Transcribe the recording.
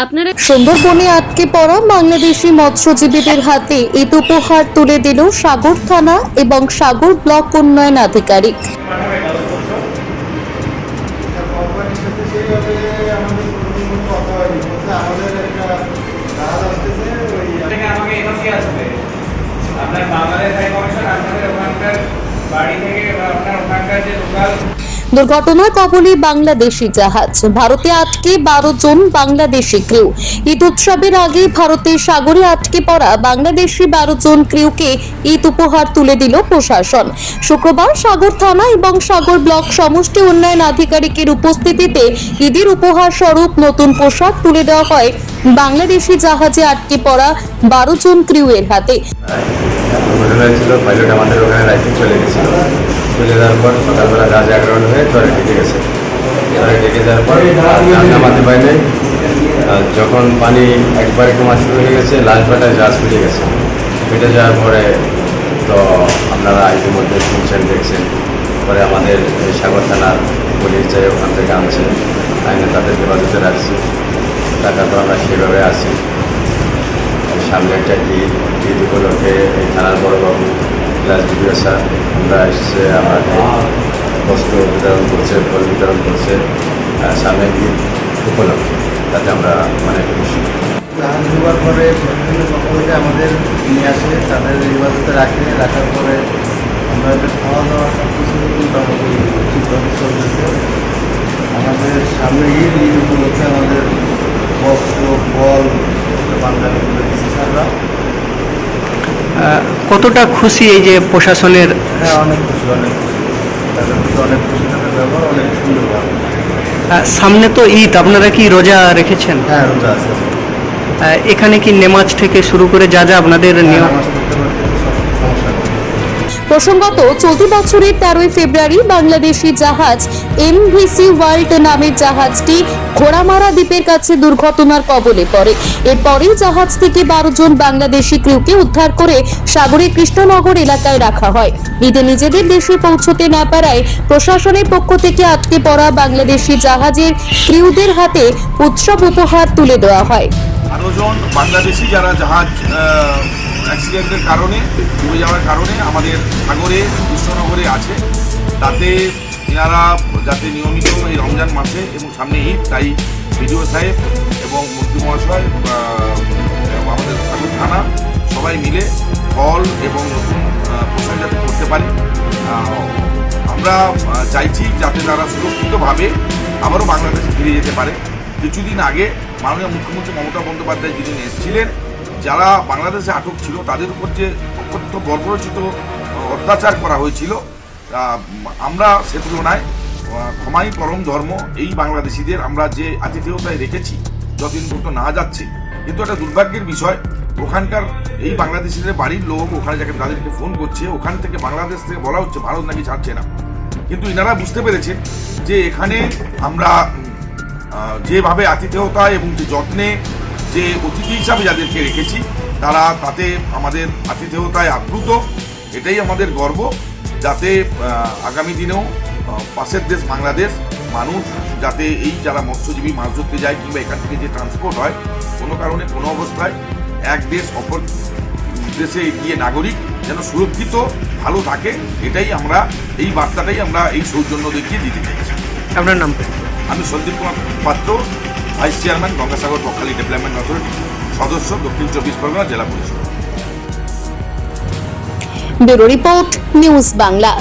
আপনারা সুন্দরবনে আটকে পড়া বাংলাদেশি মৎস্যজীবীদের হাতে ঈদ উপহার তুলে দিল সাগর থানা এবং সাগর ব্লক উন্নয়ন আধিকারিক। আপনার বাংলাদেশ হাই কমিশন আপনাদের ওখানকার বাড়ি থেকে বা আপনার ওখানকার যে লোকাল দুর্ঘটনার কবলে বাংলাদেশি জাহাজ, ভারতে আটকে 12 জন বাংলাদেশি ক্রিউ। ঈদ উৎসবের আগে ভারতের সাগরে আটকে পড়া বাংলাদেশি 12 জন ক্রিউকে ঈদ উপহার তুলে দিল প্রশাসন। শুক্রবার সাগর থানা এবং সাগর ব্লক সমষ্টি উন্নয়ন আধিকারিকের উপস্থিতিতে ঈদের উপহার স্বরূপ নতুন পোশাক তুলে দেওয়া হয় বাংলাদেশি জাহাজে আটকে পড়া 12 জন ক্রিউয়ের হাতে। পাইলট আমাদের ওখানে রাইতে চলে গেছিল। চলে যাওয়ার পর সকালবেলা জাহাজ অ্যাগ্রাউন্ড হয়ে চরে ঢেকে গেছে। চরে ঢেকে যাওয়ার পর নামাতে পারে নাই। যখন পানি একবারে কমা শুরু হয়ে গেছে, লাস্ট বাটায় জাহাজ ফিরে গেছে। ফিরে যাওয়ার পরে তো আপনারা ইতিমধ্যে শুনছেন, দেখছেন। পরে আমাদের সাগর থানার পুলিশ যাই ওখান থেকে আনছে, আইনে তাদের হেফাজতে রাখছি। টাকা তো আমরা সেভাবে আসি। সামনে একটা ঈদ উপলক্ষে এই থানার বড়বাবু প্লাস ডিপিও স্যার আমরা এসেছে, আমাকে বস্ত্র বিতরণ করছে, ফল বিতরণ করছে সামনে ঈদ উপলক্ষে। তাতে আমরা অনেক খুশি। জাহাজ ডুবার পরে বিভিন্ন পক্ষ আমাদের নিয়ে আসে, তাদের হেফাজতে রাখার পরে আমরা এদের খাওয়া দাওয়া সব কিছু মোটামুটি ঠিকভাবে চলতেছে। আমাদের সামনে ঈদ উপলক্ষে আমাদের বস্ত্র ফল বাঙালি স্যাররা। কতটা খুশি এই যে প্রশাসনের? হ্যাঁ, অনেক খুশি, অনেক খুশি। তাদের প্রতি অনেক খুশি, তাদের ব্যবহার অনেক সুন্দর। সামনে তো ঈদ, আপনারা কি রোজা রেখেছেন? হ্যাঁ, রোজা আছে। এখানে কি নেমাজ থেকে শুরু করে যা যা আপনাদের নিয়ম? নামাজ পড়তে পারতে সব সমস্যা নেই। প্রসঙ্গত, চলতি বছরের 13 ফেব্রুয়ারি বাংলাদেশি জাহাজ এমভিসি ওয়ার্ল্ড নামের জাহাজটি ঘোড়ামারা দ্বীপের কাছে দুর্ঘটনার কবলে পড়ে। এরপরেই জাহাজ থেকে 12 জন বাংলাদেশি ক্রিউকে উদ্ধার করে সাগরে কৃষ্ণনগর এলাকায় রাখা হয়। ঈদে নিজেদের দেশে পৌঁছতে না পারায় প্রশাসনের পক্ষ থেকে আটকে পড়া বাংলাদেশি জাহাজের ক্রিউদের হাতে উৎসব উপহার তুলে দেওয়া হয়। 12 জন বাংলাদেশি যারা জাহাজ অ্যাক্সিডেন্টের কারণে ডুবে যাওয়ার কারণে আমাদের সাগরে কৃষ্ণনগরে আছে, তাতে এনারা যাতে নিয়মিত এই রমজান মাসে এবং সামনে ঈদ, তাই বিডিও সাহেব এবং মন্ত্রী মহাশয় আমাদের সাগর থানা সবাই মিলে ফল এবং নতুন পোশাক যাতে করতে পারে। আমরা চাইছি যাতে তারা সুরক্ষিতভাবে আবারও বাংলাদেশে ফিরে যেতে পারে। কিছুদিন আগে মাননীয় মুখ্যমন্ত্রী মমতা বন্দ্যোপাধ্যায় যিনি এসেছিলেন, যারা বাংলাদেশে আটক ছিল তাদের উপর যে অত্যন্ত বর্বরচিত অত্যাচার করা হয়েছিল, আমরা সে তুলনায় ক্ষমাই পরম ধর্ম এই বাংলাদেশিদের আমরা যে আতিথেয়তায় রেখেছি যতদিন পর্যন্ত না যাচ্ছে। কিন্তু একটা দুর্ভাগ্যের বিষয়, ওখানকার এই বাংলাদেশিদের বাড়ির লোক ওখানে যাকে তাদেরকে ফোন করছে, ওখান থেকে বাংলাদেশ থেকে বলা হচ্ছে ভারত নাকি ছাড়ছে না। কিন্তু এনারা বুঝতে পেরেছেন যে এখানে আমরা যেভাবে আতিথেয়তা এবং যে যত্নে যে অতিথি হিসাবে যাদেরকে রেখেছি, তারা তাতে আমাদের আতিথেয়তায় আপ্লুত। এটাই আমাদের গর্ব, যাতে আগামী দিনেও পাশের দেশ বাংলাদেশ মানুষ যাতে এই যারা মৎস্যজীবী মাছ ধরতে যায় কিংবা এখান থেকে যে ট্রান্সপোর্ট হয়, কোনো কারণে কোনো অবস্থায় এক দেশ অপর দেশে গিয়ে নাগরিক যেন সুরক্ষিত ভালো থাকে, এটাই আমরা এই বার্তাটাই আমরা এই সৌজন্য দেখিয়ে দিতে চাইছি। আপনার নাম? আমি সন্দীপ কুমার পাত্র, vice chairman, Gangasagar Bakkhali development authority, সদস্য, দক্ষিণ 24 পরগনা জেলা পরিষদ। Bureau report, news Bangla.